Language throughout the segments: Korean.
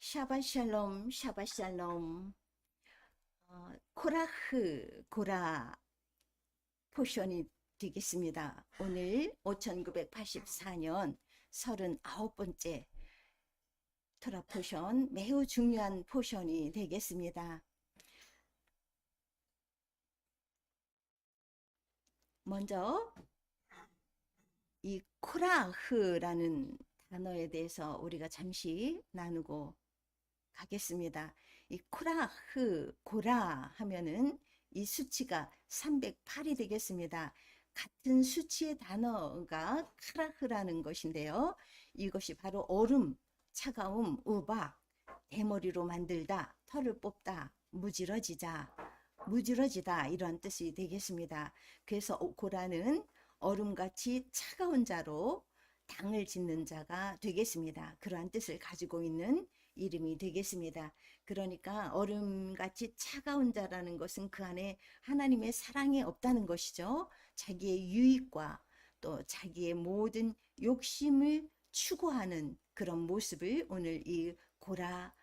샤바샬롬, 샤바샬롬. 코라흐, 고라 포션이 되겠습니다. 오늘 5984년 39번째 토라 포션, 매우 중요한 포션이 되겠습니다. 먼저 이 코라흐라는 단어에 대해서 우리가 잠시 나누고 가겠습니다. 이 코라흐, 고라 하면은 이 수치가 308이 되겠습니다. 같은 수치의 단어가 카라흐라는 것인데요. 이것이 바로 얼음, 차가움, 우박, 대머리로 만들다, 털을 뽑다, 무지러지다, 무지러지다 이런 뜻이 되겠습니다. 그래서 고라는 얼음같이 차가운 자로 당을 짓는 자가 되겠습니다. 그러한 뜻을 가지고 있는 이름이 되겠습니다. 그러니까 얼음같이 차가운 자라는 것은 그 안에 하나님의 사랑이 없다는 것이죠. 자기의 유익과 또 자기의 모든 욕심을 추구하는 그런 모습을 오늘 이 고라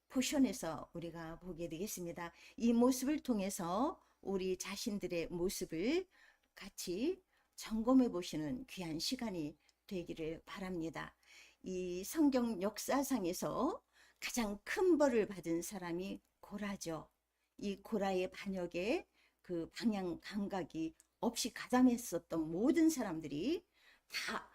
포션에서 우리가 보게 되겠습니다. 이 모습을 통해서 우리 자신들의 모습을 같이 점검해 보시는 귀한 시간이 되기를 바랍니다. 이 성경 역사상에서 가장 큰 벌을 받은 사람이 고라죠. 이 고라의 반역에 그 방향 감각이 없이 가담했었던 모든 사람들이 다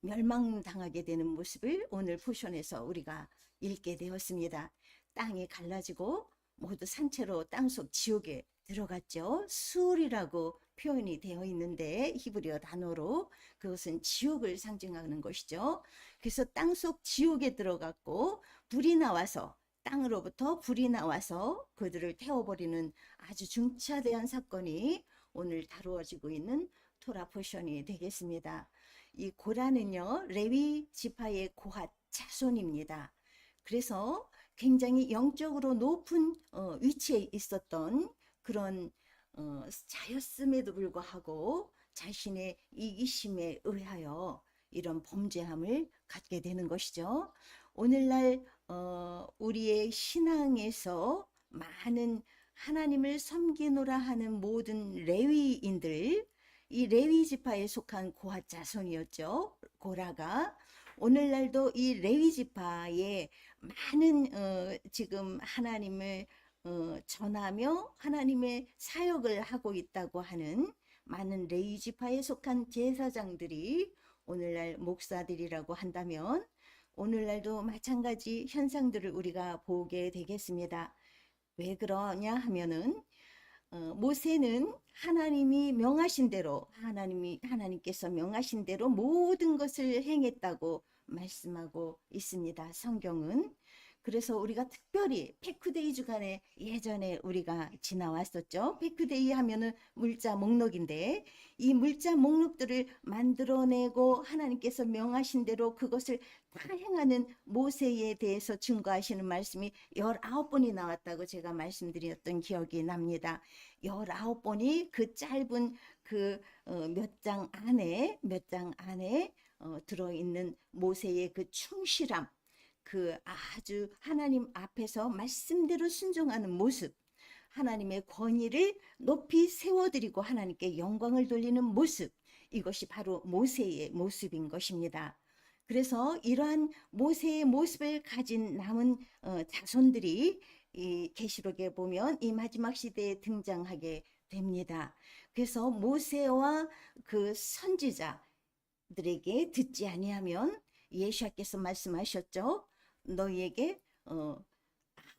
멸망당하게 되는 모습을 오늘 포션에서 우리가 읽게 되었습니다. 땅이 갈라지고 모두 산채로 땅속 지옥에 들어갔죠. 수울이라고 표현이 되어 있는데 히브리어 단어로 그것은 지옥을 상징하는 것이죠. 그래서 땅속 지옥에 들어갔고 불이 나와서 땅으로부터 불이 나와서 그들을 태워버리는 아주 중차대한 사건이 오늘 다루어지고 있는 토라 포션이 되겠습니다. 이 고라는요 레위 지파의 고핫 자손입니다. 그래서 굉장히 영적으로 높은 위치에 있었던 그런 자였음에도 불구하고 자신의 이기심에 의하여 이런 범죄함을 갖게 되는 것이죠. 오늘날 우리의 신앙에서 많은 하나님을 섬기노라 하는 모든 레위인들, 이 레위 지파에 속한 고핫 자손이었죠. 고라가 오늘날도 이 레위 지파에 많은 지금 하나님을 전하며 하나님의 사역을 하고 있다고 하는 많은 레위 지파에 속한 제사장들이 오늘날 목사들이라고 한다면 오늘날도 마찬가지 현상들을 우리가 보게 되겠습니다. 왜 그러냐 하면은 모세는 하나님이 명하신 대로 하나님께서 명하신 대로 모든 것을 행했다고 말씀하고 있습니다. 성경은. 그래서 우리가 특별히 페쿠데이 주간에 예전에 우리가 지나왔었죠. 페쿠데이 하면은 물자 목록인데 이 물자 목록들을 만들어내고 하나님께서 명하신 대로 그것을 다 행하는 모세에 대해서 증거하시는 말씀이 19번이 나왔다고 제가 말씀드렸던 기억이 납니다. 19번이 그 짧은 그 몇 장 안에 들어있는 모세의 그 충실함, 그 아주 하나님 앞에서 말씀대로 순종하는 모습, 하나님의 권위를 높이 세워드리고 하나님께 영광을 돌리는 모습, 이것이 바로 모세의 모습인 것입니다. 그래서 이러한 모세의 모습을 가진 남은 자손들이 이 계시록에 보면 이 마지막 시대에 등장하게 됩니다. 그래서 모세와 그 선지자들에게 듣지 아니하면 예수께서 말씀하셨죠. 너희에게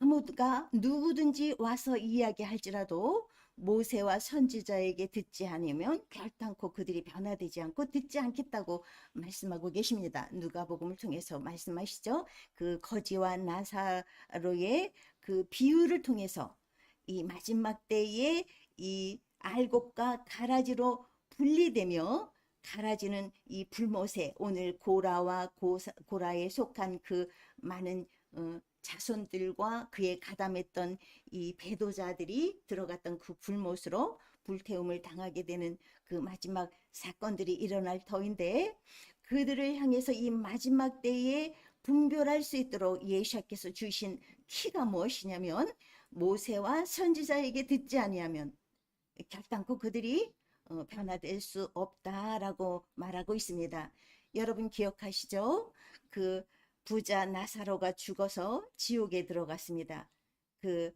아무가 누구든지 와서 이야기할지라도 모세와 선지자에게 듣지 않으면 결단코 그들이 변화되지 않고 듣지 않겠다고 말씀하고 계십니다. 누가복음을 통해서 말씀하시죠. 그 거지와 나사로의 그 비유를 통해서 이 마지막 때에 이 알곡과 가라지로 분리되며 가라지는 이 불못에 오늘 고라와 고라에 속한 그 많은 자손들과 그에 가담했던 이 배도자들이 들어갔던 그 불못으로 불태움을 당하게 되는 그 마지막 사건들이 일어날 터인데 그들을 향해서 이 마지막 때에 분별할 수 있도록 예수께서 주신 키가 무엇이냐면 모세와 선지자에게 듣지 아니하면 결단코 그들이 변화될 수 없다라고 말하고 있습니다. 여러분 기억하시죠? 그 부자 나사로가 죽어서 지옥에 들어갔습니다. 그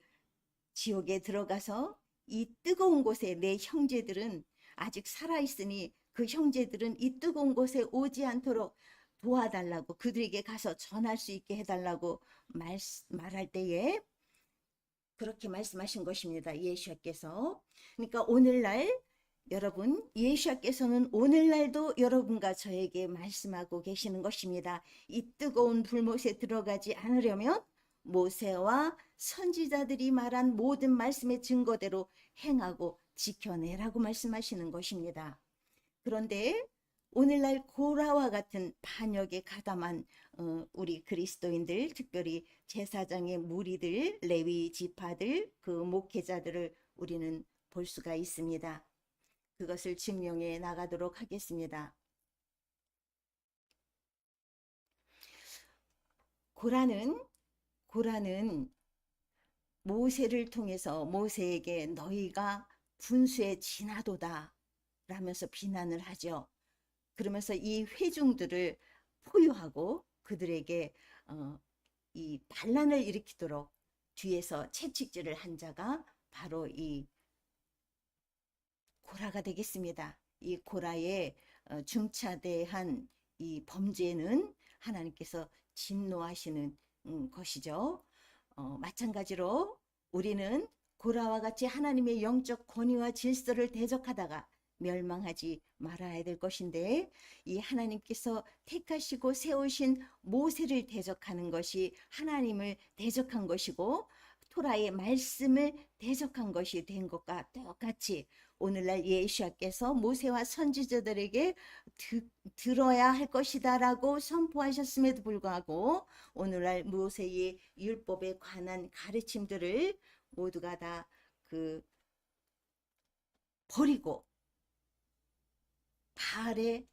지옥에 들어가서 이 뜨거운 곳에 내 형제들은 아직 살아있으니 그 형제들은 이 뜨거운 곳에 오지 않도록 도와달라고, 그들에게 가서 전할 수 있게 해달라고 말할 때에 그렇게 말씀하신 것입니다. 예수께서. 그러니까 오늘날 여러분, 예수께서는 오늘날도 여러분과 저에게 말씀하고 계시는 것입니다. 이 뜨거운 불못에 들어가지 않으려면 모세와 선지자들이 말한 모든 말씀의 증거대로 행하고 지켜내라고 말씀하시는 것입니다. 그런데 오늘날 고라와 같은 반역에 가담한 우리 그리스도인들, 특별히 제사장의 무리들, 레위 지파들, 그 목회자들을 우리는 볼 수가 있습니다. 그것을 증명해 나가도록 하겠습니다. 고라는 모세를 통해서 모세에게 너희가 분수에 지나도다 라면서 비난을 하죠. 그러면서 이 회중들을 포효하고 그들에게 이 반란을 일으키도록 뒤에서 채찍질을 한 자가 바로 이 고라가 되겠습니다. 이 고라의 중차대한 이 범죄는 하나님께서 진노하시는 것이죠. 마찬가지로 우리는 고라와 같이 하나님의 영적 권위와 질서를 대적하다가 멸망하지 말아야 될 것인데, 이 하나님께서 택하시고 세우신 모세를 대적하는 것이 하나님을 대적한 것이고 토라의 말씀을 대적한 것이 된 것과 똑같이 오늘날 예수께서 모세와 선지자들에게 들어야 할 것이다 라고 선포하셨음에도 불구하고 오늘날 모세의 율법에 관한 가르침들을 모두가 다 버리고 바알의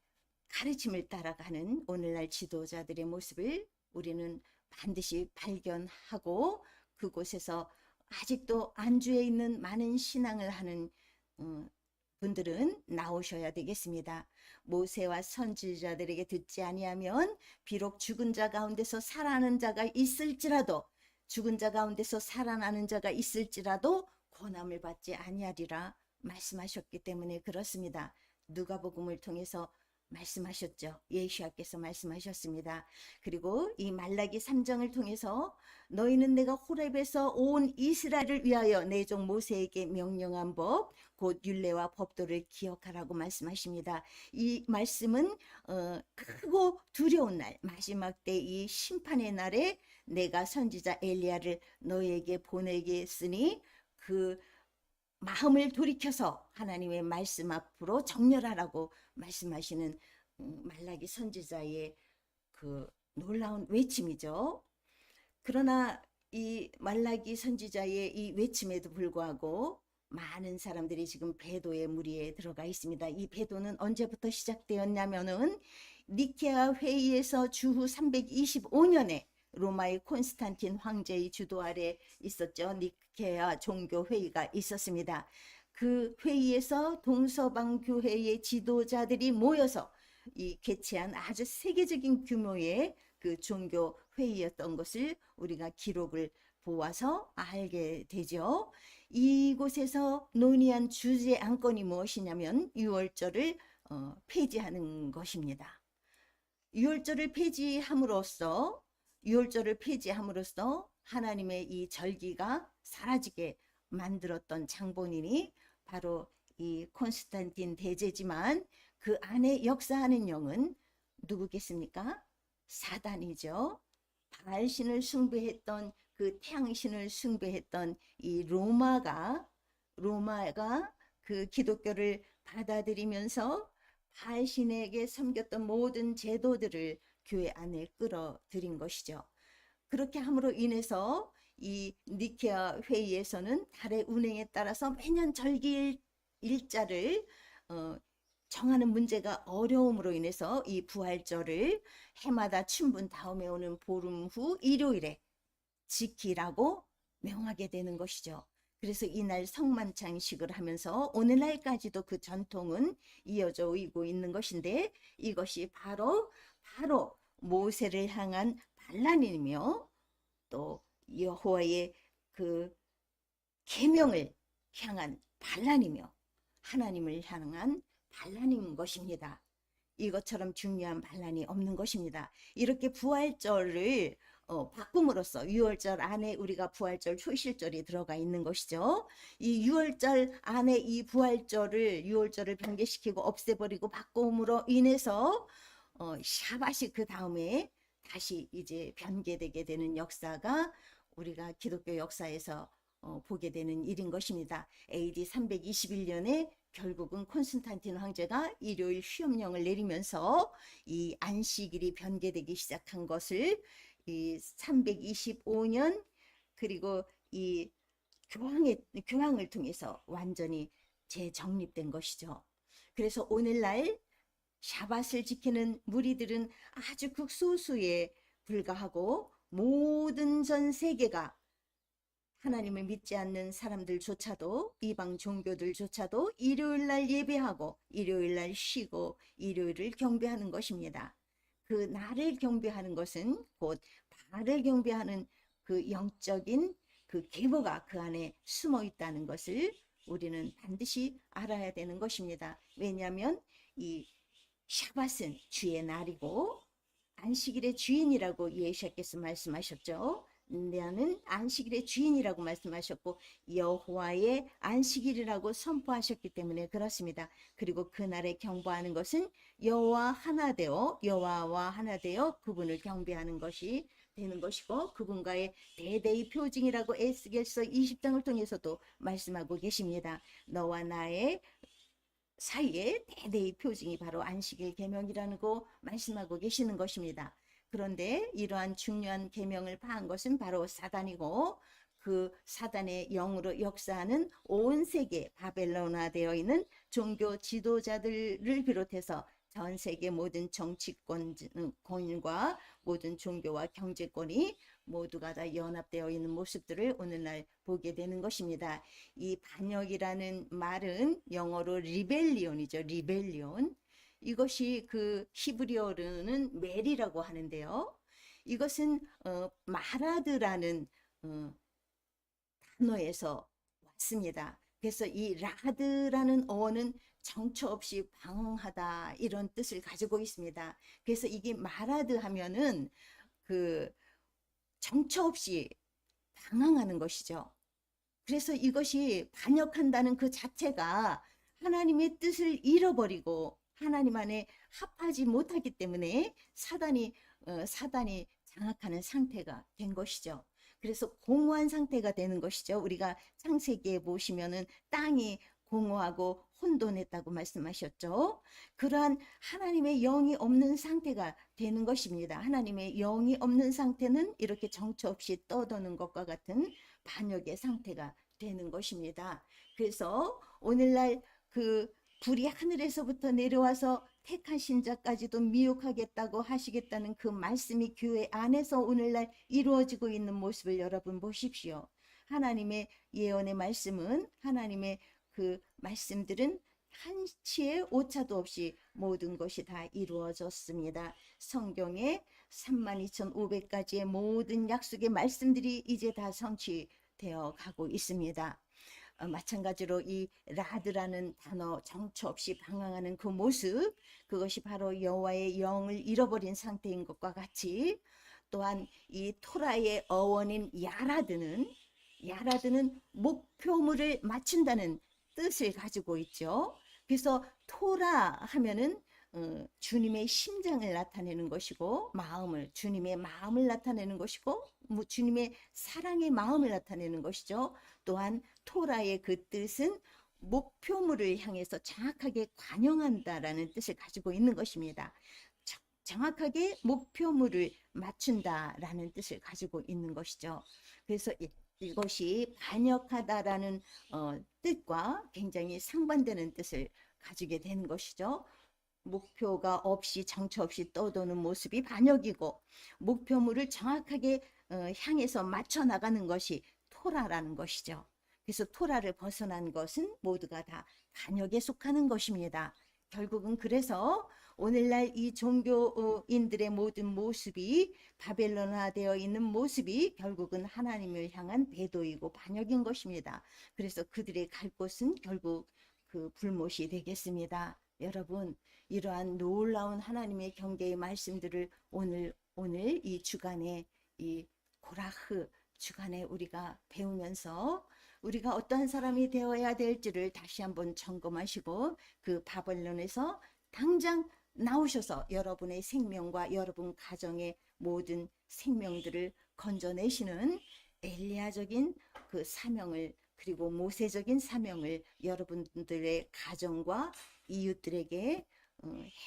가르침을 따라가는 오늘날 지도자들의 모습을 우리는 반드시 발견하고 그곳에서 아직도 안주해 있는 많은 신앙을 하는 분들은 나오셔야 되겠습니다. 모세와 선지자들에게 듣지 아니하면 비록 죽은 자 가운데서 살아나는 자가 있을지라도 죽은 자 가운데서 살아나는 자가 있을지라도 고난을 받지 아니하리라 말씀하셨기 때문에 그렇습니다. 누가복음을 통해서 말씀하셨죠. 예수께서 말씀하셨습니다. 그리고 이 말라기 3장을 통해서 너희는 내가 호렙에서 온 이스라엘을 위하여 내 종 모세에게 명령한 법 곧 율례와 법도를 기억하라고 말씀하십니다. 이 말씀은 크고 두려운 날 마지막 때 이 심판의 날에 내가 선지자 엘리야를 너희에게 보내겠으니 그 마음을 돌이켜서 하나님의 말씀 앞으로 정렬하라고 말씀하시는 말라기 선지자의 그 놀라운 외침이죠. 그러나 이 말라기 선지자의 이 외침에도 불구하고 많은 사람들이 지금 배도의 무리에 들어가 있습니다. 이 배도는 언제부터 시작되었냐면은 니케아 회의에서 주후 325년에 로마의 콘스탄틴 황제의 주도 아래 있었죠. 니케아 종교 회의가 있었습니다. 그 회의에서 동서방 교회의 지도자들이 모여서 이 개최한 아주 세계적인 규모의 그 종교 회의였던 것을 우리가 기록을 보아서 알게 되죠. 이곳에서 논의한 주제 안건이 무엇이냐면 유월절을 폐지하는 것입니다. 유월절을 폐지함으로써 하나님의 이 절기가 사라지게 만들었던 장본인이 바로 이 콘스탄틴 대제지만 그 안에 역사하는 영은 누구겠습니까? 사단이죠. 바알신을 숭배했던 그 태양신을 숭배했던 이 로마가 그 기독교를 받아들이면서 바알신에게 섬겼던 모든 제도들을 교회 안에 끌어들인 것이죠. 그렇게 함으로 인해서 이 니케아 회의에서는 달의 운행에 따라서 매년 절기 일자를 정하는 문제가 어려움으로 인해서 이 부활절을 해마다 춘분 다음에 오는 보름 후 일요일에 지키라고 명하게 되는 것이죠. 그래서 이날 성만찬식을 하면서 오늘날까지도 그 전통은 이어져 오고 있는 것인데, 이것이 바로 모세를 향한 반란이며 또 여호와의 그 계명을 향한 반란이며 하나님을 향한 반란인 것입니다. 이것처럼 중요한 반란이 없는 것입니다. 이렇게 부활절을 바꿈으로써 6월절 안에 우리가 부활절 초실절이 들어가 있는 것이죠. 이 6월절 안에 이 부활절을 6월절을 변개시키고 없애버리고 바꿈으로 인해서 샤밧이 그 다음에 다시 이제 변개되게 되는 역사가 우리가 기독교 역사에서 보게 되는 일인 것입니다. AD 321년에 결국은 콘스탄틴 황제가 일요일 휴업령을 내리면서 이 안식일이 변개되기 시작한 것을 이 325년 그리고 이 교황을 통해서 완전히 재정립된 것이죠. 그래서 오늘날 샤밧을 지키는 무리들은 아주 극소수에 불과하고 모든 전 세계가 하나님을 믿지 않는 사람들조차도 이방 종교들조차도 일요일날 예배하고 일요일날 쉬고 일요일을 경배하는 것입니다. 그 날을 경배하는 것은 곧 발을 경배하는 그 영적인 그 계보가 그 안에 숨어 있다는 것을 우리는 반드시 알아야 되는 것입니다. 왜냐하면 이 샤밧은 주의 날이고 안식일의 주인이라고 예수께서 말씀하셨죠. 나는 안식일의 주인이라고 말씀하셨고 여호와의 안식일이라고 선포하셨기 때문에 그렇습니다. 그리고 그날에 경배하는 것은 여호와와 하나 되어 그분을 경배하는 것이 되는 것이고, 그분과의 대대의 표징이라고 에스겔서 20장을 통해서도 말씀하고 계십니다. 너와 나의 사이에 대대의 표징이 바로 안식일 계명이라는 거 말씀하고 계시는 것입니다. 그런데 이러한 중요한 계명을 파한 것은 바로 사단이고, 그 사단의 영으로 역사하는 온 세계 바벨론화되어 있는 종교 지도자들을 비롯해서 전 세계 모든 정치권과 모든 종교와 경제권이 모두가 다 연합되어 있는 모습들을 오늘날 보게 되는 것입니다. 이 반역이라는 말은 영어로 리벨리온이죠. 리벨리온. 이것이 그 히브리어로는 멜이라고 하는데요. 이것은 마라드라는 단어에서 왔습니다. 그래서 이 라드라는 어는 정처 없이 방황하다 이런 뜻을 가지고 있습니다. 그래서 이게 마라드 하면은 그 정처 없이 방황하는 것이죠. 그래서 이것이 반역한다는 그 자체가 하나님의 뜻을 잃어버리고 하나님 안에 합하지 못하기 때문에 사단이 장악하는 상태가 된 것이죠. 그래서 공허한 상태가 되는 것이죠. 우리가 창세기에 보시면은 땅이 공허하고 혼돈했다고 말씀하셨죠. 그러한 하나님의 영이 없는 상태가 되는 것입니다. 하나님의 영이 없는 상태는 이렇게 정처 없이 떠도는 것과 같은 반역의 상태가 되는 것입니다. 그래서 오늘날 그 불이 하늘에서부터 내려와서 택하신 자까지도 미혹하겠다고 하시겠다는 그 말씀이 교회 안에서 오늘날 이루어지고 있는 모습을 여러분 보십시오. 하나님의 예언의 말씀은, 하나님의 그 말씀들은 한치의 오차도 없이 모든 것이 다 이루어졌습니다. 성경에 32,500가지의 모든 약속의 말씀들이 이제 다 성취되어 가고 있습니다. 마찬가지로 이 라드라는 단어, 정처 없이 방황하는 그 모습, 그것이 바로 여호와의 영을 잃어버린 상태인 것과 같이, 또한 이 토라의 어원인 야라드는 목표물을 맞춘다는 뜻을 가지고 있죠. 그래서 토라 하면은 주님의 심장을 나타내는 것이고, 주님의 마음을 나타내는 것이고, 주님의 사랑의 마음을 나타내는 것이죠. 또한 토라의 그 뜻은 목표물을 향해서 정확하게 관용한다라는 뜻을 가지고 있는 것입니다. 정확하게 목표물을 맞춘다라는 뜻을 가지고 있는 것이죠. 그래서 이것이 반역하다라는 뜻과 굉장히 상반되는 뜻을 가지게 된 것이죠. 목표가 없이 정처 없이 떠도는 모습이 반역이고, 목표물을 정확하게 향해서 맞춰 나가는 것이 토라라는 것이죠. 그래서 토라를 벗어난 것은 모두가 다 반역에 속하는 것입니다. 결국은 그래서 오늘날 이 종교인들의 모든 모습이 바벨론화되어 있는 모습이 결국은 하나님을 향한 배도이고 반역인 것입니다. 그래서 그들의 갈 곳은 결국 그 불못이 되겠습니다. 여러분, 이러한 놀라운 하나님의 경계의 말씀들을 오늘 이 주간에, 이 고라흐 주간에 우리가 배우면서 우리가 어떠한 사람이 되어야 될지를 다시 한번 점검하시고, 그 바벨론에서 당장 나오셔서 여러분의 생명과 여러분 가정의 모든 생명들을 건져내시는 엘리야적인 그 사명을, 그리고 모세적인 사명을 여러분들의 가정과 이웃들에게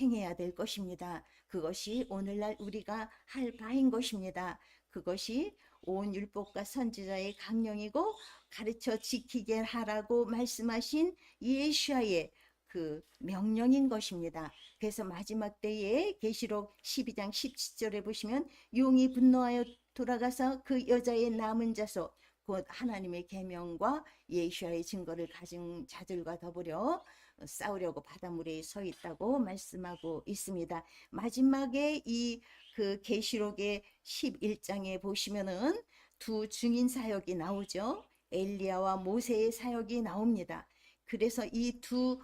행해야 될 것입니다. 그것이 오늘날 우리가 할 바인 것입니다. 그것이 온 율법과 선지자의 강령이고 가르쳐 지키게 하라고 말씀하신 예수야의 그 명령인 것입니다. 그래서 마지막 때에 계시록 12장 17절에 보시면 용이 분노하여 돌아가서 그 여자의 남은 자손, 곧 하나님의 계명과 예수야의 증거를 가진 자들과 더불어 싸우려고 바닷물에 서 있다고 말씀하고 있습니다. 마지막에 이 그 계시록의 11장에 보시면은 두 증인 사역이 나오죠. 엘리야와 모세의 사역이 나옵니다. 그래서 이 두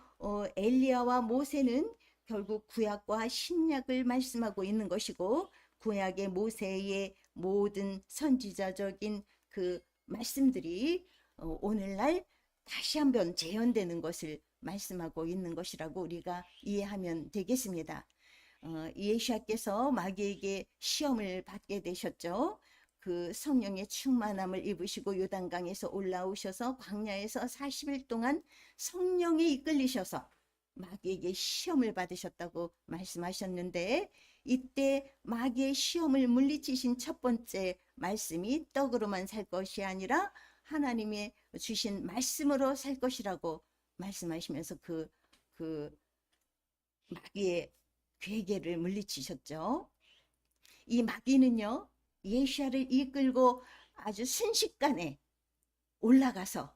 엘리야와 모세는 결국 구약과 신약을 말씀하고 있는 것이고, 구약의 모세의 모든 선지자적인 그 말씀들이 오늘날 다시 한번 재현되는 것을 말씀하고 있는 것이라고 우리가 이해하면 되겠습니다. 예수께서 마귀에게 시험을 받게 되셨죠. 그 성령의 충만함을 입으시고 요단강에서 올라오셔서 광야에서 40일 동안 성령에 이끌리셔서 마귀에게 시험을 받으셨다고 말씀하셨는데, 이때 마귀의 시험을 물리치신 첫 번째 말씀이 떡으로만 살 것이 아니라 하나님의 주신 말씀으로 살 것이라고 말씀하시면서 그 마귀의 괴계를 물리치셨죠. 이 마귀는요, 예시야를 이끌고 아주 순식간에 올라가서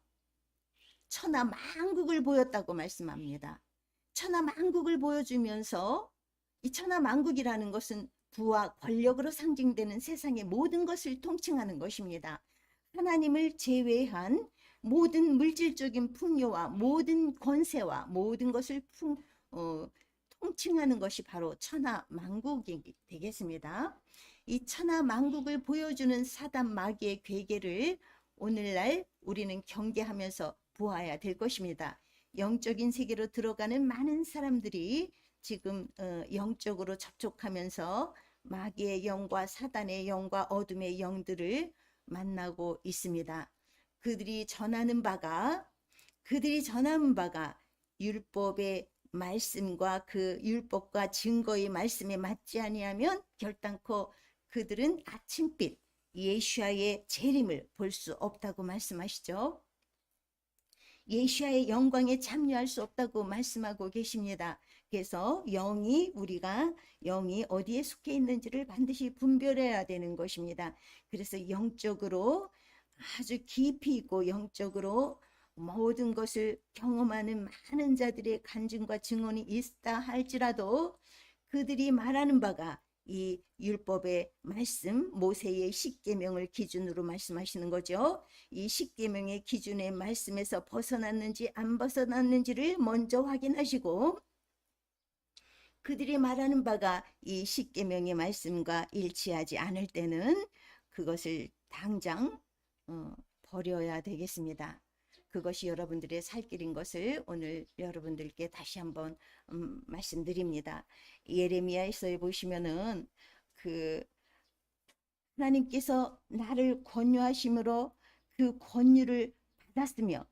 천하만국을 보였다고 말씀합니다. 천하만국을 보여주면서, 이 천하만국이라는 것은 부와 권력으로 상징되는 세상의 모든 것을 통칭하는 것입니다. 하나님을 제외한 모든 물질적인 풍요와 모든 권세와 모든 것을 통칭하는 것이 바로 천하만국이 되겠습니다. 이 천하만국을 보여주는 사단 마귀의 괴계를 오늘날 우리는 경계하면서 보아야 될 것입니다. 영적인 세계로 들어가는 많은 사람들이 지금 영적으로 접촉하면서 마귀의 영과 사단의 영과 어둠의 영들을 만나고 있습니다. 그들이 전하는 바가 율법의 말씀과 그 율법과 증거의 말씀에 맞지 아니하면 결단코 그들은 아침빛 예수야의 재림을 볼 수 없다고 말씀하시죠. 예수야의 영광에 참여할 수 없다고 말씀하고 계십니다. 그래서 우리가 영이 어디에 속해 있는지를 반드시 분별해야 되는 것입니다. 그래서 영적으로 아주 깊이 있고 영적으로 모든 것을 경험하는 많은 자들의 간증과 증언이 있다 할지라도 그들이 말하는 바가 이 율법의 말씀, 모세의 십계명을 기준으로 말씀하시는 거죠. 이 십계명의 기준의 말씀에서 벗어났는지 안 벗어났는지를 먼저 확인하시고, 그들이 말하는 바가 이 십계명의 말씀과 일치하지 않을 때는 그것을 당장 버려야 되겠습니다. 그것이 여러분들의 살 길인 것을 오늘 여러분들께 다시 한번 말씀드립니다. 예레미야에서 보시면은 그 하나님께서 나를 권유하심으로 그 권유를 받았으며,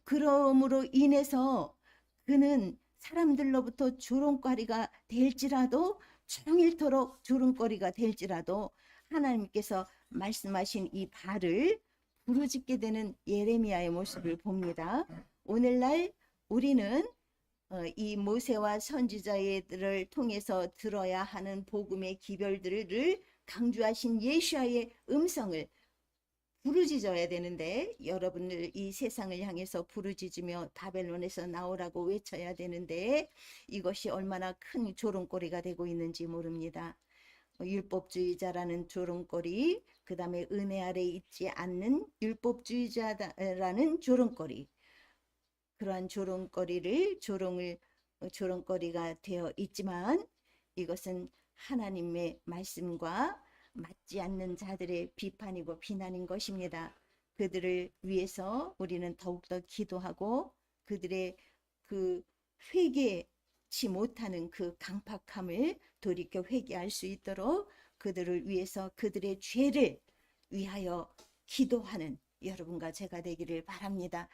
그러므로 인해서 그는 사람들로부터 조롱거리가 될지라도, 종일토록 조롱거리가 될지라도 하나님께서 말씀하신 이 바를 부르짖게 되는 예레미야의 모습을 봅니다. 오늘날 우리는 이 모세와 선지자들을 통해서 들어야 하는 복음의 기별들을 강조하신 예수와의 음성을 부르짖어야 되는데, 여러분들 이 세상을 향해서 부르짖으며 바벨론에서 나오라고 외쳐야 되는데, 이것이 얼마나 큰 조롱거리가 되고 있는지 모릅니다. 율법주의자라는 조롱거리, 그 다음에 은혜 아래 있지 않는 율법주의자라는 조롱거리, 그러한 조롱거리가 되어 있지만, 이것은 하나님의 말씀과 맞지 않는 자들의 비판이고 비난인 것입니다. 그들을 위해서 우리는 더욱더 기도하고, 그들의 그 회개치 못하는 그 강팍함을 돌이켜 회개할 수 있도록 그들을 위해서 그들의 죄를 위하여 기도하는 여러분과 제가 되기를 바랍니다.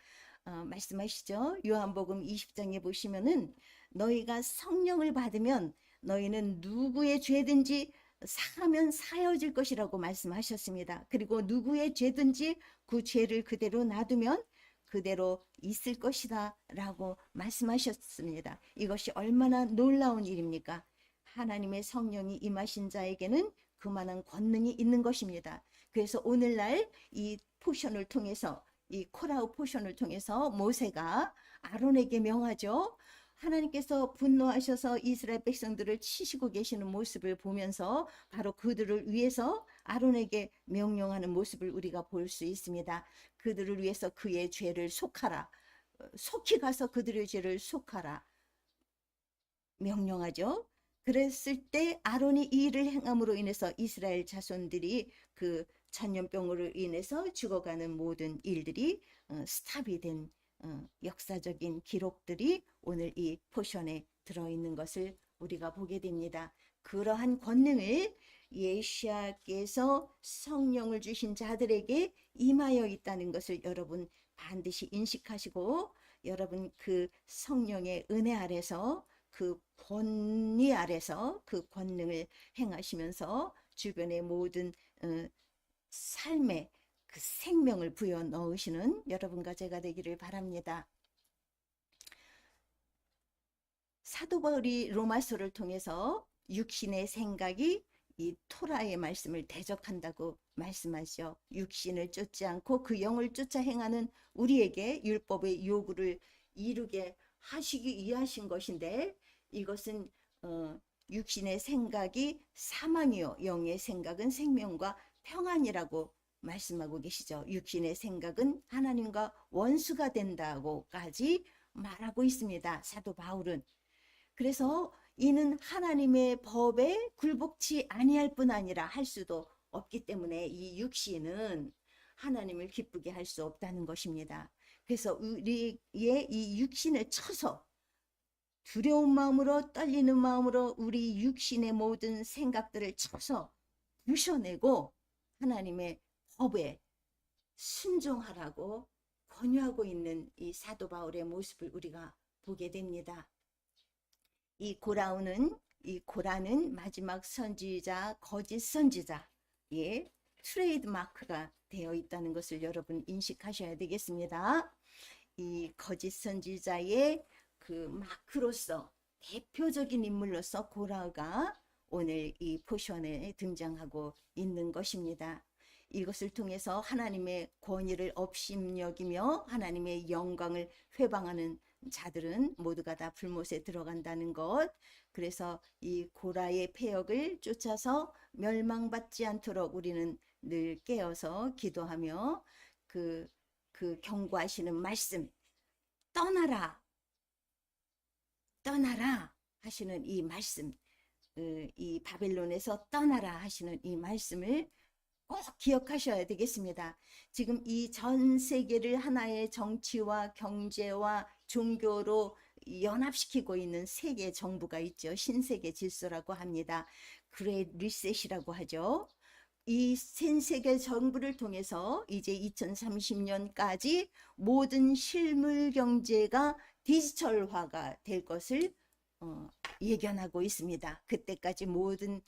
말씀하시죠. 요한복음 20장에 보시면은 너희가 성령을 받으면 너희는 누구의 죄든지 사하면 사여질 것이라고 말씀하셨습니다. 그리고 누구의 죄든지 그 죄를 그대로 놔두면 그대로 있을 것이다 라고 말씀하셨습니다. 이것이 얼마나 놀라운 일입니까? 하나님의 성령이 임하신 자에게는 그만한 권능이 있는 것입니다. 그래서 오늘날 이 포션을 통해서, 이 코라우 포션을 통해서 모세가 아론에게 명하죠. 하나님께서 분노하셔서 이스라엘 백성들을 치시고 계시는 모습을 보면서 바로 그들을 위해서 아론에게 명령하는 모습을 우리가 볼 수 있습니다. 그들을 위해서 그의 죄를 속하라. 속히 가서 그들의 죄를 속하라. 명령하죠. 그랬을 때 아론이 이 일을 행함으로 인해서 이스라엘 자손들이 그 전염병으로 인해서 죽어가는 모든 일들이 스탑이 된 역사적인 기록들이 오늘 이 포션에 들어있는 것을 우리가 보게 됩니다. 그러한 권능을 예시아께서 성령을 주신 자들에게 임하여 있다는 것을 여러분 반드시 인식하시고, 여러분 그 성령의 은혜 아래서, 그 권위 아래서 그 권능을 행하시면서 주변의 모든 삶에 그 생명을 부여 넣으시는 여러분과 제가 되기를 바랍니다. 사도 바울이 로마서를 통해서 육신의 생각이 이 토라의 말씀을 대적한다고 말씀하죠. 육신을 쫓지 않고 그 영을 쫓아 행하는 우리에게 율법의 요구를 이루게 하시기 위하신 것인데, 이것은 육신의 생각이 사망이요 영의 생각은 생명과 평안이라고 말씀하고 계시죠. 육신의 생각은 하나님과 원수가 된다고까지 말하고 있습니다. 사도 바울은. 그래서 이는 하나님의 법에 굴복치 아니할 뿐 아니라 할 수도 없기 때문에 이 육신은 하나님을 기쁘게 할 수 없다는 것입니다. 그래서 우리의 이 육신을 쳐서 두려운 마음으로, 떨리는 마음으로 우리 육신의 모든 생각들을 쳐서 부셔내고 하나님의 법에 순종하라고 권유하고 있는 이 사도 바울의 모습을 우리가 보게 됩니다. 이 고라는 마지막 선지자, 거짓 선지자의 트레이드 마크가 되어 있다는 것을 여러분 인식하셔야 되겠습니다. 이 거짓 선지자의 그 마크로서, 대표적인 인물로서 고라가 오늘 이 포션에 등장하고 있는 것입니다. 이것을 통해서 하나님의 권위를 업심여기며 하나님의 영광을 회방하는 자들은 모두가 다 불못에 들어간다는 것. 그래서 이 고라의 폐역을 쫓아서 멸망받지 않도록 우리는 늘 깨어서 기도하며 그 경고하시는 말씀, 떠나라 하시는 이 말씀, 이 바벨론에서 떠나라 하시는 이 말씀을 꼭 기억하셔야 되겠습니다. 지금 이 전 세계를 하나의 정치와 경제와 종교로 연합시키고 있는 세계 정부가 있죠. 신세계 질서라고 합니다. 그레이트 리셋이라고 하죠. 이 신세계 정부를 통해서 이제 2030년까지 모든 실물 경제가 디지털화가 될 것을 예견하고 있습니다. 그때까지 모든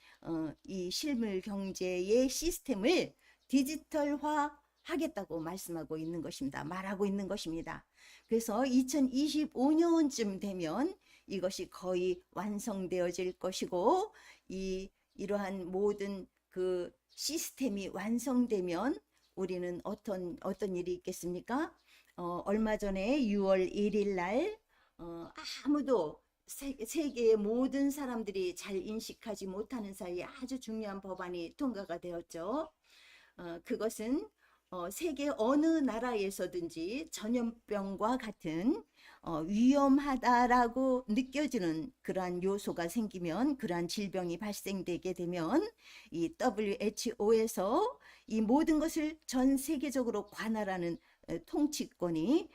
이 실물 경제의 시스템을 디지털화 하겠다고 말씀하고 있는 것입니다. 말하고 있는 것입니다. 그래서 2025년쯤 되면 이것이 거의 완성되어질 것이고, 이러한 모든 그 시스템이 완성되면 우리는 어떤 일이 있겠습니까? 얼마 전에 6월 1일 날 아무도 세계의 모든 사람들이 잘 인식하지 못하는 사이에 아주 중요한 법안이 통과가 되었죠. 그것은 세계 어느 나라에서든지 전염병과 같은 위험하다라고 느껴지는 그러한 요소가 생기면, 그러한 질병이 발생되게 되면 이 WHO에서 이 모든 것을 전 세계적으로 관할하는 통치권이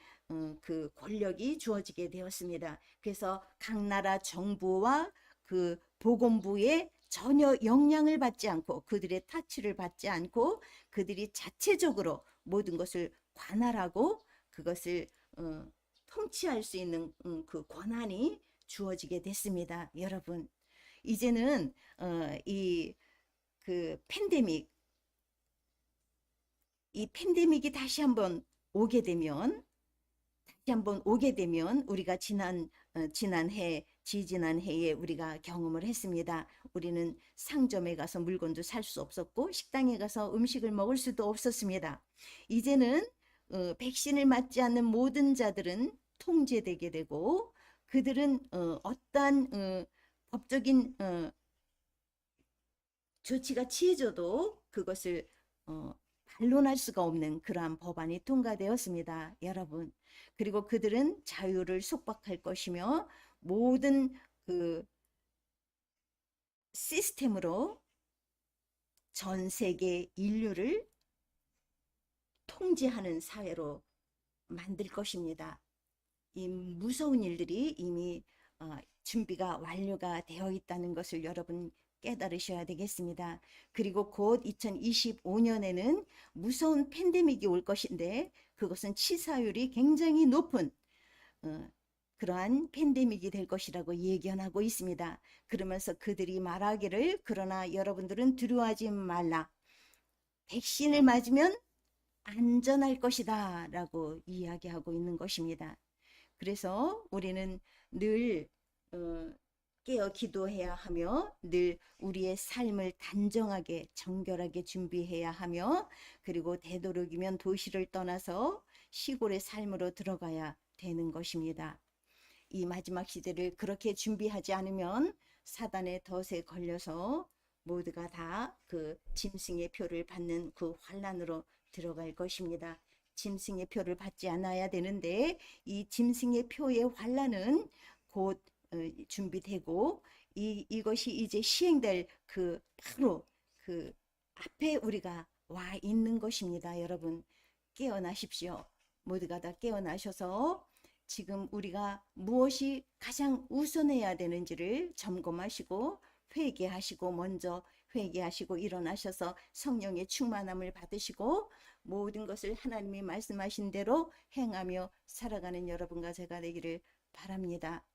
그 권력이 주어지게 되었습니다. 그래서 각 나라 정부와 그 보건부의 전혀 영향을 받지 않고, 그들의 타치를 받지 않고 그들이 자체적으로 모든 것을 관할하고 그것을 통치할 수 있는 그 권한이 주어지게 됐습니다. 여러분, 이제는 이 그 팬데믹이 다시 한번 오게 되면 우리가 지지난 해에 우리가 경험을 했습니다. 우리는 상점에 가서 물건도 살 수 없었고 식당에 가서 음식을 먹을 수도 없었습니다. 이제는 백신을 맞지 않는 모든 자들은 통제되게 되고, 그들은 어떠한 법적인 조치가 취해져도 그것을 반론할 수가 없는 그러한 법안이 통과되었습니다. 여러분. 그리고 그들은 자유를 속박할 것이며 모든 그 시스템으로 전 세계 인류를 통제하는 사회로 만들 것입니다. 이 무서운 일들이 이미 준비가 완료가 되어 있다는 것을 여러분 깨달으셔야 되겠습니다. 그리고 곧 2025년에는 무서운 팬데믹이 올 것인데, 그것은 치사율이 굉장히 높은 그러한 팬데믹이 될 것이라고 예견하고 있습니다. 그러면서 그들이 말하기를, 그러나 여러분들은 두려워하지 말라. 백신을 맞으면 안전할 것이다 라고 이야기하고 있는 것입니다. 그래서 우리는 늘 깨어 기도해야 하며, 늘 우리의 삶을 단정하게 정결하게 준비해야 하며, 그리고 되도록이면 도시를 떠나서 시골의 삶으로 들어가야 되는 것입니다. 이 마지막 시대를 그렇게 준비하지 않으면 사단의 덫에 걸려서 모두가 다 그 짐승의 표를 받는 그 환란으로 들어갈 것입니다. 짐승의 표를 받지 않아야 되는데, 이 짐승의 표의 환란은 곧 준비되고 이것이 이제 시행될 그 바로 그 앞에 우리가 와 있는 것입니다. 여러분, 깨어나십시오. 모두가 다 깨어나셔서 지금 우리가 무엇이 가장 우선해야 되는지를 점검하시고 회개하시고, 먼저 회개하시고 일어나셔서 성령의 충만함을 받으시고 모든 것을 하나님이 말씀하신 대로 행하며 살아가는 여러분과 제가 되기를 바랍니다.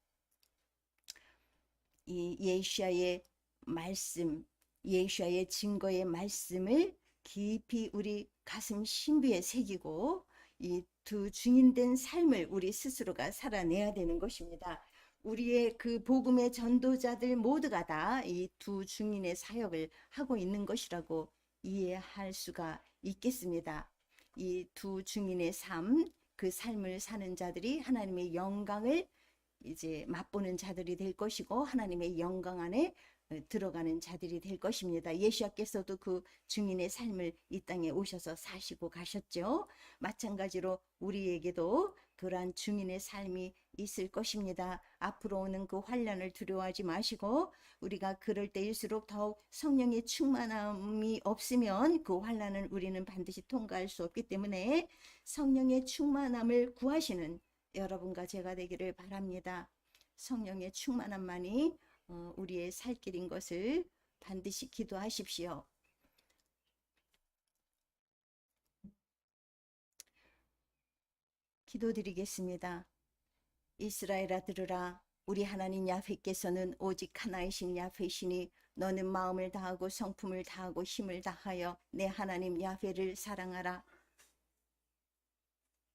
이 예수야의 말씀, 예수야의 증거의 말씀을 깊이 우리 가슴 신비에 새기고 이 두 증인된 삶을 우리 스스로가 살아내야 되는 것입니다. 우리의 그 복음의 전도자들 모두가 다 이 두 증인의 사역을 하고 있는 것이라고 이해할 수가 있겠습니다. 이 두 증인의 삶, 그 삶을 사는 자들이 하나님의 영광을 이제 맛보는 자들이 될 것이고, 하나님의 영광 안에 들어가는 자들이 될 것입니다. 예수께서도 그 증인의 삶을 이 땅에 오셔서 사시고 가셨죠. 마찬가지로 우리에게도 그러한 증인의 삶이 있을 것입니다. 앞으로 오는 그 환난을 두려워하지 마시고, 우리가 그럴 때일수록 더욱 성령의 충만함이 없으면 그 환난을 우리는 반드시 통과할 수 없기 때문에 성령의 충만함을 구하시는 여러분과 제가 되기를 바랍니다. 성령의 충만함만이 우리의 살 길인 것을 반드시 기도하십시오. 기도드리겠습니다. 이스라엘아 들으라. 우리 하나님 야훼께서는 오직 하나이신 야훼시니 너는 마음을 다하고 성품을 다하고 힘을 다하여 내 하나님 야훼를 사랑하라.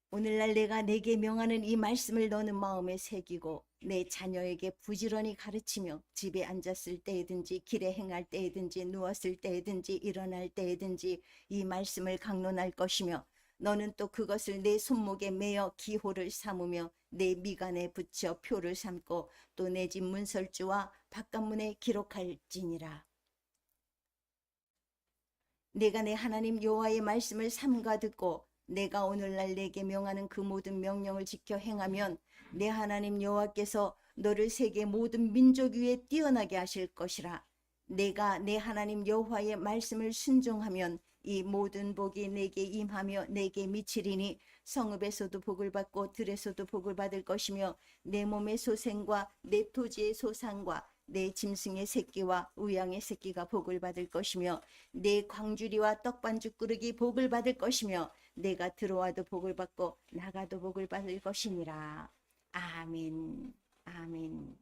오늘날 내가 내게 명하는 이 말씀을 너는 마음에 새기고 내 자녀에게 부지런히 가르치며 집에 앉았을 때든지 길에 행할 때든지 누웠을 때든지 일어날 때든지 이 말씀을 강론할 것이며 너는 또 그것을 내 손목에 매어 기호를 삼으며 내 미간에 붙여 표를 삼고 또 내 집 문설주와 바깥문에 기록할지니라. 내가 내 하나님 여호와의 말씀을 삼가 듣고 내가 오늘날 내게 명하는 그 모든 명령을 지켜 행하면 내 하나님 여호와께서 너를 세계 모든 민족 위에 뛰어나게 하실 것이라. 내가 내 하나님 여호와의 말씀을 순종하면 이 모든 복이 내게 임하며 내게 미치리니 성읍에서도 복을 받고 들에서도 복을 받을 것이며 내 몸의 소생과 내 토지의 소산과 내 짐승의 새끼와 우양의 새끼가 복을 받을 것이며 내 광주리와 떡반죽 그릇이 복을 받을 것이며 내가 들어와도 복을 받고 나가도 복을 받을 것이니라. 아멘. 아멘.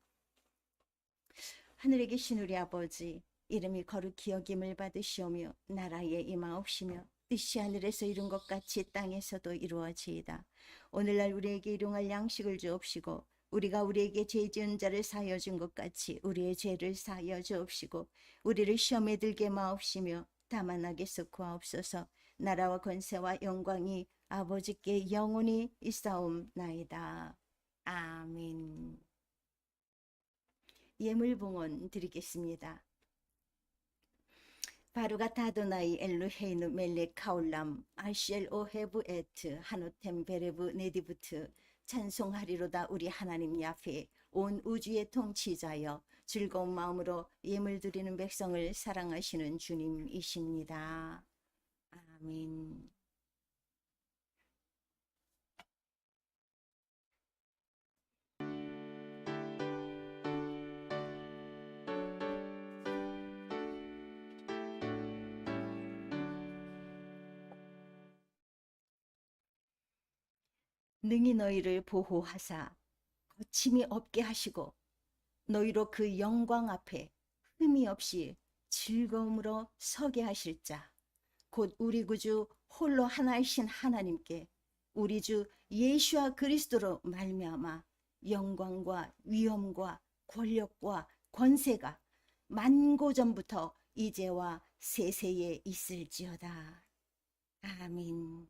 하늘에 계신 우리 아버지, 이름이 거룩히 여김을 받으시오며 나라에 임하옵시며 뜻이 하늘에서 이룬 것 같이 땅에서도 이루어지이다. 오늘날 우리에게 일용할 양식을 주옵시고 우리가 우리에게 죄 지은 자를 사하여 준 것 같이 우리의 죄를 사하여 주옵시고 우리를 시험에 들게 마옵시며 다만 악에서 구하옵소서. 나라와 권세와 영광이 아버지께 영원히 있사옵나이다. 아멘. 예물봉헌 드리겠습니다. 바루가타 아도나이 엘루헤이누 멜렉 카올람 아시엘 오헤브 에트 하노템 베레브 네디부트. 찬송하리로다 우리 하나님 야페 온 우주의 통치자여 즐거운 마음으로 예물 드리는 백성을 사랑하시는 주님이십니다. 아멘. 능히 너희를 보호하사 거침이 없게 하시고 너희로 그 영광 앞에 흠이 없이 즐거움으로 서게 하실 자 곧 우리 구주 홀로 하나이신 하나님께 우리 주 예수와 그리스도로 말미암아 영광과 위엄과 권력과 권세가 만고전부터 이제와 세세에 있을지어다. 아멘.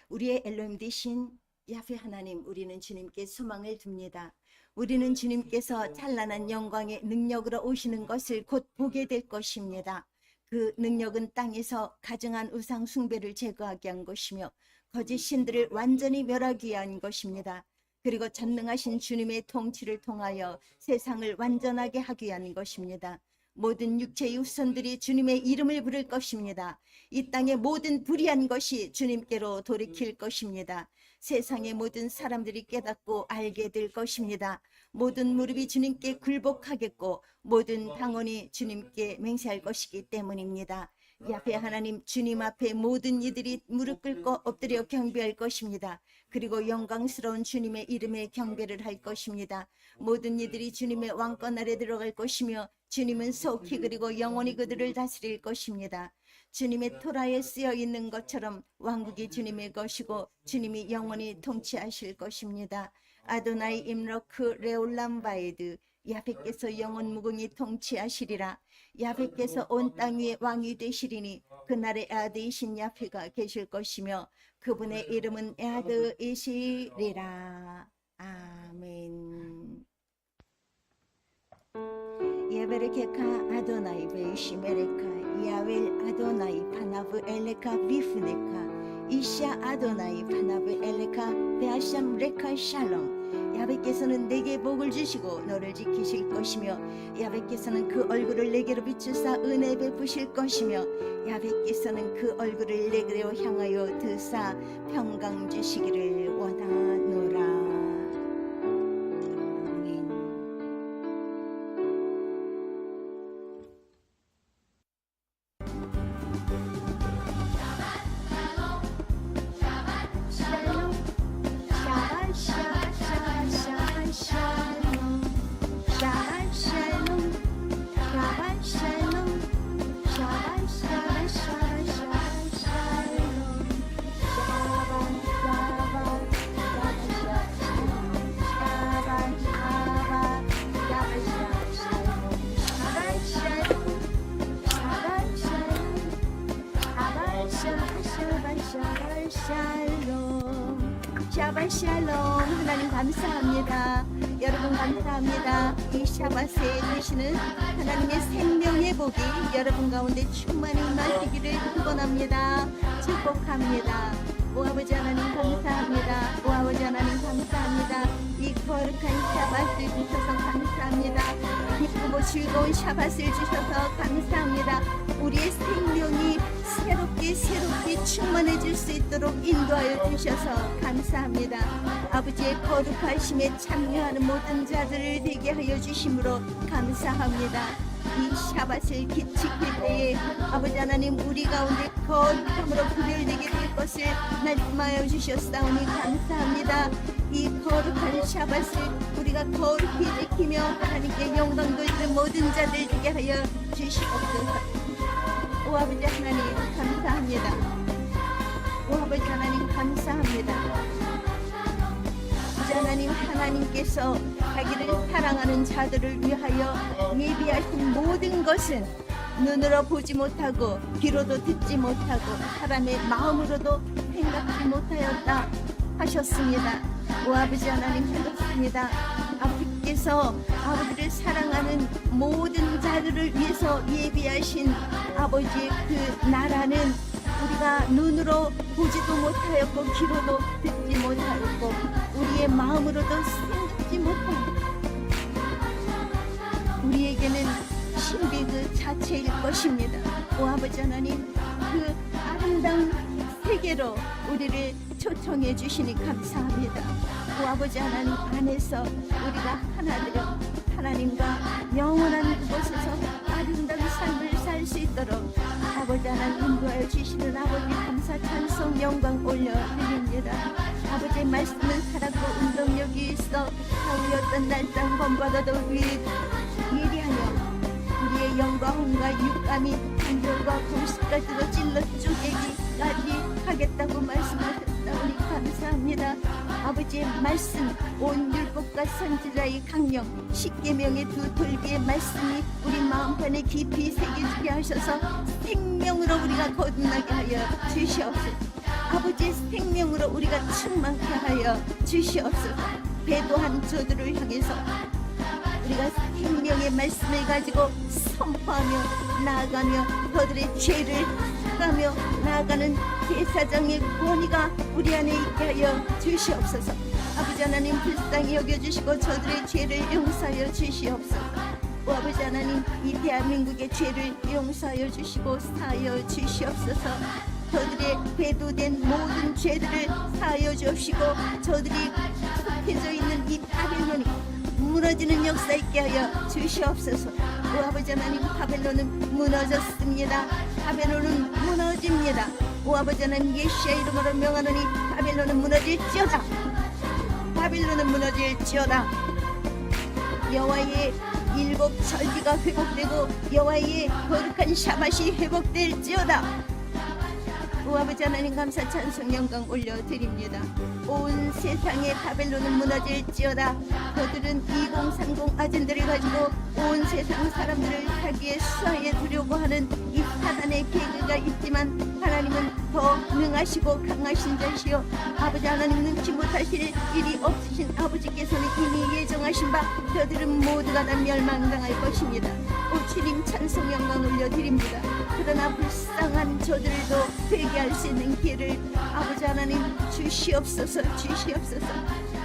우리의 엘로힘 되신 야훼 하나님, 우리는 주님께 소망을 둡니다. 우리는 주님께서 찬란한 영광의 능력으로 오시는 것을 곧 보게 될 것입니다. 그 능력은 땅에서 가증한 우상 숭배를 제거하게 한 것이며 거짓 신들을 완전히 멸하기 위한 것입니다. 그리고 전능하신 주님의 통치를 통하여 세상을 완전하게 하기 위한 것입니다. 모든 육체의 후손들이 주님의 이름을 부를 것입니다. 이 땅의 모든 불의한 것이 주님께로 돌이킬 것입니다. 세상의 모든 사람들이 깨닫고 알게 될 것입니다. 모든 무릎이 주님께 굴복하겠고 모든 방언이 주님께 맹세할 것이기 때문입니다. 야훼 하나님, 주님 앞에 모든 이들이 무릎 꿇고 엎드려 경배할 것입니다. 그리고 영광스러운 주님의 이름에 경배를 할 것입니다. 모든 이들이 주님의 왕권 아래 들어갈 것이며 주님은 속히 그리고 영원히 그들을 다스릴 것입니다. 주님의 토라에 쓰여 있는 것처럼 왕국이 주님의 것이고 주님이 영원히 통치하실 것입니다. 아도나이 임러크 레올람 바에드, 야훼께서 영원 무궁히 통치하시리라. 야훼께서 온 땅 위에 왕이 되시리니 그날에 아드이신 야훼가 계실 것이며 그분의 이름은 에드이시리라. 아멘. 예베르케카 아도나이 베이시메레카 야웰 아도나이 파나브 엘레카 비프네카 이샤 아도나이 파나브 엘레카 베아샴 레카 샬롬. 야훼께서는 내게 복을 주시고 너를 지키실 것이며 야훼께서는 그 얼굴을 내게로 비추사 은혜 베푸실 것이며 야훼께서는 그 얼굴을 내게로 향하여 드사 평강 주시기를 원하노라. 샤ባት 샬롬. 하나님 감사합니다. 여러분 감사합니다. 이 샤밧에 되시는 하나님의 생명의 복이 여러분 가운데 충만히 임하시기를 축원합니다. 축복합니다. 오 아버지 하나님 감사합니다. 오 아버지 하나님 감사합니다. 이 거룩한 샤밧을 주셔서 감사합니다. 기쁘고 즐거운 샤밧을 주셔서 감사합니다. 우리의 생명이 새롭게 충만해질 수 있도록 인도하여 주셔서 감사합니다. 아버지의 거룩하심에 참여하는 모든 자들을 되게 하여 주심으로 감사합니다. 이 샤밧을 지킬 때에 아버지 하나님 우리 가운데 거룩함으로 구별되게 될 것을 말씀하여 주셨사오니 감사합니다. 이 거룩한 샤밧을 우리가 거룩히 지키며 하나님께 영광 돌리는 모든 자들 되게 하여 주시옵소서. 오 아버지 하나님 감사합니다. 오 아버지 하나님 감사합니다. 아버지 하나님, 하나님께서 자기를 사랑하는 자들을 위하여 예비하신 모든 것은 눈으로 보지 못하고 귀로도 듣지 못하고 사람의 마음으로도 생각지 못하였다 하셨습니다. 오 아버지 하나님 그렇습니다. 아버지께서 아버지를 사랑하는 모든 자들을 위해서 예비하신 아버지의 그 나라는 우리가 눈으로 보지도 못하였고 귀로도 듣지 못하였고 우리의 마음으로도 생각지 못하였고 우리에게는 신비 그 자체일 것입니다. 오 아버지 하나님 그 아름다운 세계로 우리를 초청해 주시니 감사합니다. 오 아버지 하나님 안에서 우리가 하나 되어 하나님과 영원한 그곳에서 아름다운 삶을 살 수 있도록 아버지 하나님 인도하여 주시는 아버지 감사 찬송 영광 올려드립니다. 아버지의 말씀은 살았고 운동력이 있어 하우였던 날장 범바다도 예리하여 우리의 영광과 육감이 한결과 공식까지도 찔러 쪼개기까지 하겠다고 말씀하셨사오니 감사합니다. 아버지의 말씀 온 율법과 선지자의 강령 십계명의 두 돌비의 말씀이 우리 마음판에 깊이 새겨지게 하셔서 생명으로 우리가 거듭나게 하여 주시옵소서. 아버지의 생명으로 우리가 충만케 하여 주시옵소서. 배도한 저들을 향해서 우리가 생명의 말씀을 가지고 선포하며 나아가며 그들의 죄를 가며 나아가는 제사장의 권위가 우리 안에 있게 하여 주시옵소서. 아버지 하나님 불쌍히 여겨주시고 저들의 죄를 용서하여 주시옵소서. 오 아버지 하나님, 이 대한민국의 죄를 용서하여 주시고 사하여 주시옵소서. 저들의 배도된 모든 죄들을 사하여 주시고 저들이 속해져 있는 이 바벨론이 무너지는 역사 있게 하여 주시옵소서. 오 아버지 하나님, 바벨론은 무너졌습니다. 바벨론은 무너집니다. 오 아버지 하나님, 예수의 이름으로 명하노니 바벨론은 무너질지어다. 바벨론은 무너질지어다. 여호와의 일곱 절기가 회복되고 여호와의 거룩한 샤밧이 회복될지어다. 오 아버지 하나님, 감사 찬송 영광 올려드립니다. 온 세상의 바벨론은 무너질지어다. 그들은 2030 아젠다를 가지고 온 세상 사람들을 자기의 수하에 두려고 하는 이 사단의 계획가 있지만 하나님은 더 능하시고 강하신 자시요 아버지 하나님, 능치 못하실 일이 없으신 아버지께서는 이미 예정하신 바 그들은 모두가 다 멸망당할 것입니다. 오 주님 찬송 영광 올려드립니다. 그러나 불쌍한 저들도 회개할 수 있는 기회를 아버지 하나님 주시옵소서. 주시옵소서.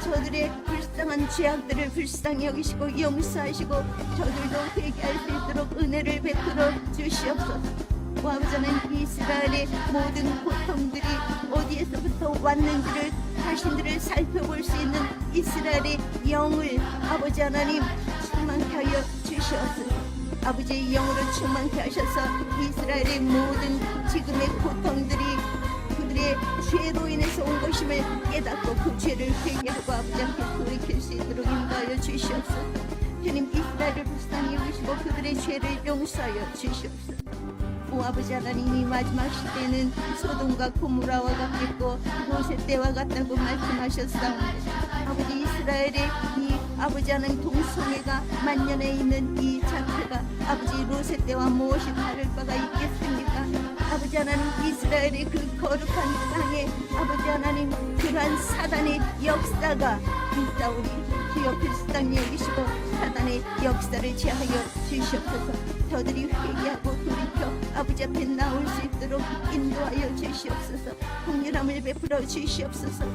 저들의 불쌍한 죄악들을 불쌍히 여기시고 용서하시고 저들도 회개할 수 있도록 은혜를 베풀어 주시옵소서. 오 아버지 하나님, 이스라엘의 모든 고통들이 어디에서부터 왔는지를 자신들을 살펴볼 수 있는 이스라엘의 영을 아버지 하나님 충만케 하여 주시옵소서. 아버지의 영으로 충만케 하셔서 이스라엘의 모든 지금의 고통들이 그들의 죄로 인해서 온 것임을 깨닫고 그 죄를 회개하고 아버지 앞에 돌이킬 수 있도록 인도하여 주시옵소서. 주님, 이스라엘을 불쌍히 여기시고 그들의 죄를 용서하여 주시옵소서. 오 아버지 하나님, 이 마지막 시대는 소돔과 고모라와 같겠고 롯의 때와 같다고 말씀하셨사옵니다. 아버지, 이스라엘의 이 아버지 하나님 동성애가 만연해 있는 이 자체가 아버지 롯의 때와 무엇이 다를 바가 있겠습니까? 아버지 하나님, 이스라엘의 그 거룩한 땅에 아버지 하나님 그러한 사단의 역사가 있사오니 주여 불쌍히 여기시고 사단의 역사를 제하여 주시옵소서. 저들이 회개하고 돌이켜 아버지 앞에 나올 수 있도록 인도하여 주시옵소서. 긍휼함을 베풀어 주시옵소서.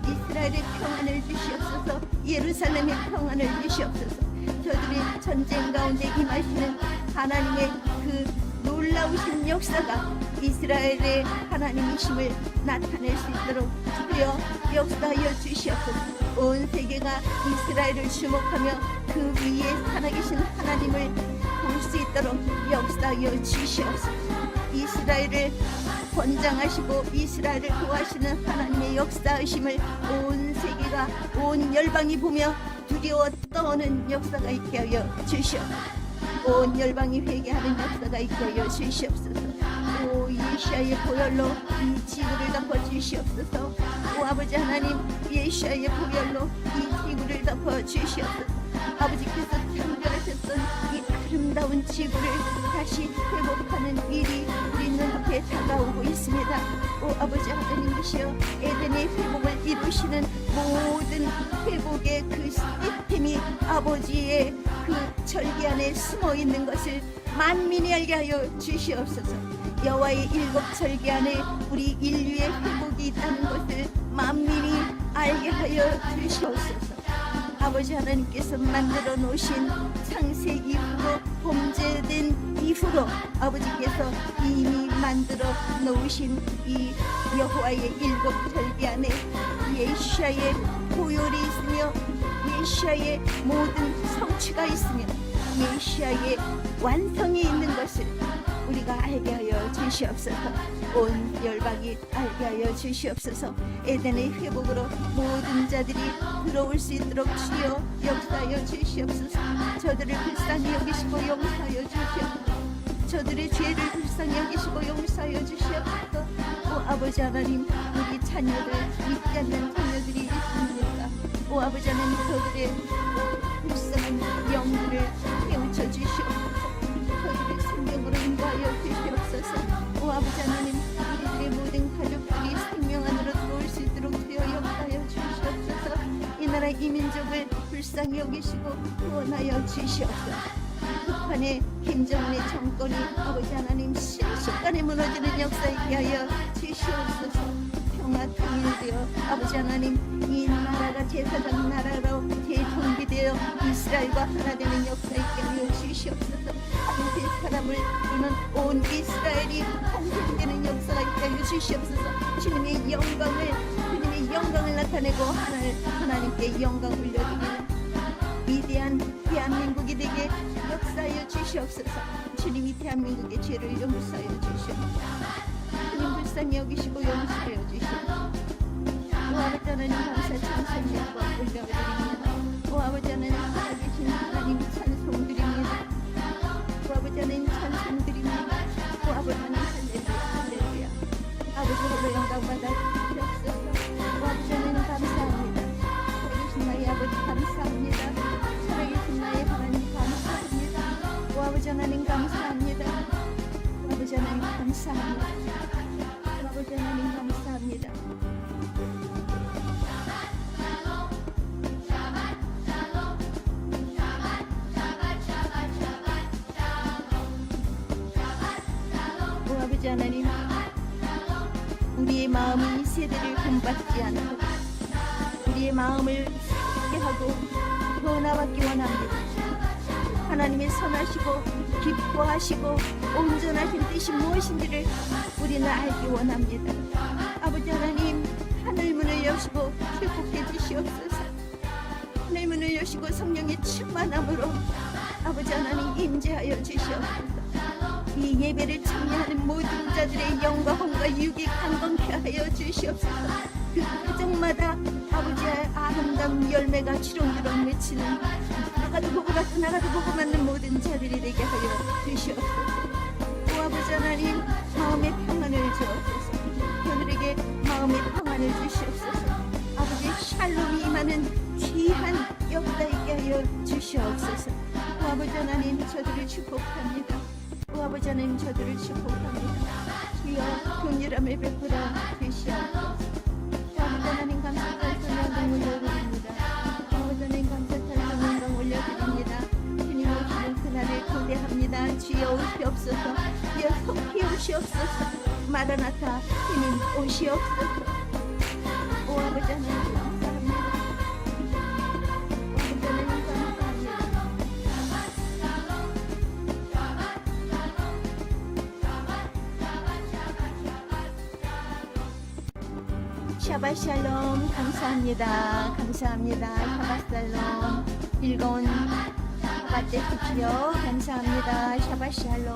이스라엘의 평안을 주시옵소서. 예루살렘의 평안을 주시옵소서. 저들의 전쟁 가운데 임하시는 하나님의 그 놀라우신 역사가 이스라엘의 하나님이심을 나타낼 수 있도록 주여 역사하여 주시옵소서. 온 세계가 이스라엘을 주목하며 그 위에 살아계신 하나님을 볼 수 있도록 역사하여 주시옵소서. 이스라엘을 권장하시고 이스라엘을 구하시는 하나님의 역사하심을 온 세계가 온 열방이 보며 두려워 떠오는 역사가 있게 하여 주시옵소서. 온 열방이 회개하는 역사가 있게 하여 주시옵소서. 오 예시아의 보혈로 이 지구를 덮어 주시옵소서. 오 아버지 하나님, 예시아의 보혈로 이 지구를 덮어 주시옵소서. 아버지께서 창조하셨던 이 아름다운 지구를 다시 회복하는 일이 우리 눈앞에 다가오고 있습니다. 오 아버지 하나님이시여, 에덴의 회복을 이루시는 모든 회복의 그 시스템이 아버지의 그 절기 안에 숨어 있는 것을 만민이 알게 하여 주시옵소서. 여호와의 일곱 절기 안에 우리 인류의 회복이 있다는 것을 만민이 알게 하여 주시옵소서. 아버지 하나님께서 만들어 놓으신 창세 이후로 범죄된 이후로 아버지께서 이미 만들어 놓으신 이 여호와의 일곱 절기 안에 예시아의 보혈이 있으며 예시아의 모든 성취가 있으며 예시아의 완성이 있는 것을 우리가 알게 하여 주시옵소서. 온 열방이 알게 하여 주시옵소서. 에덴의 회복으로 모든 자들이 들어올 수 있도록 주여 역사하여 주시옵소서. 저들을 불쌍히 여기시고 용서하여 주시옵소서. 저들의 죄를 불쌍히 여기시고 용서하여 주시옵소서. 오 아버지 하나님, 우리 자녀들 믿지 않는 자녀들이 있습니까? 오 아버지 하나님, 저들의 불쌍한 영들을 깨우쳐 주시옵소서. 저들의 생명으로 인도하여 주시옵소서. 오 아버지 하나님, 우리들의 모든 가족들이 생명 안으로 들어올 수 있도록 주여 역사하여 주시옵소서. 이 나라 이 민족을 불쌍히 여기시고 구원하여 주시옵소서. 북한의 김정은의 정권이 아버지 하나님 순식간에 무너지는 역사 있게 하여 주시옵소서. 평화 통일되어 아버지 하나님, 이 나라가 제사장 나라로 재정비되어 이스라엘과 하나 되는 역사 있게 하여 주시옵소서. 사람을 이루는 온 이스라엘이 통솔되는 역사가 있게 하여 주시옵소서. 주님의 영광을 나타내고 하나님께 영광 올려드리는 위대한 대한민국이 되게 역사하여 주시옵소서. 주님이 대한민국의 죄를 용서하여 주시옵소서. 주님 불쌍히 여기시고 용서하여 주시옵소서. 오 아버지 하나님 감사 찬송 영광 올려드립니다. 오 아버지 하나님 살아계신 하나님 찬송드립니다. 오 아버지 하나님 찬송드립니다. 오 아버지 하나님 할렐루야. 아버지 홀로 영광 받아 주시옵소서. 오 아버지 하나님 감사합니다. 살아계신 나의 아버지 감사합니다. 살아계신 나의 하나님 감사합니다. 오 아버지 하나님 감사합니다. 오 아버지 하나님 감사합니다. 오 아버지 하나님 감사합니다. 오 아버지 하나님, 우리의 마음이 세대를 본받지 않고 우리의 마음을 새롭게 하고 변화받기 원합니다. 하나님의 선하시고 기뻐하시고 온전하신 뜻이 무엇인지를 우리는 알기 원합니다. 아버지 하나님, 하늘문을 여시고 축복해 주시옵소서. 하늘문을 여시고 성령의 충만함으로 아버지 하나님 임재하여 주시옵소서. 이 예배를 참여하는 모든 자들의 영광과 육이 강건케 하여 주시옵소서. 그 가정마다 아버지의 아름다운 열매가 주렁주렁 맺히는 나가도 보고 받고 나가도 보고 맞는 모든 자들이 되게 하여 주시옵소서. 오 아버지 하나님, 마음의 평안을 주옵소서. 그들에게 마음의 평안을 주시옵소서. 아버지 샬롬이 임하는 귀한 역사 있게 하여 주시옵소서. 오 아버지 하나님, 저들을 축복합니다. 오 아버지 하나님, 저들을 축복합니다. 주여 긍휼함을 베풀어 주시옵소서. 오 아버지 하나님, 감사할 영광 올려드립니다. 오 아버지 하나님, 감사할 영광 올려드립니다. 주님 오시는 그날을 기대합니다. 주여 오시옵소서. 주여 속히 오시옵소서. 마라나타 주님 오시옵소서. 오 아버지 하나님 감사합니다. 오 아버지 하나님 감사합니다. 샤바샬롬. 감사합니다. 감사합니다. 샤바샬롬. 즐거운 샤바 되십시오. 감사합니다. 샤바샬롬.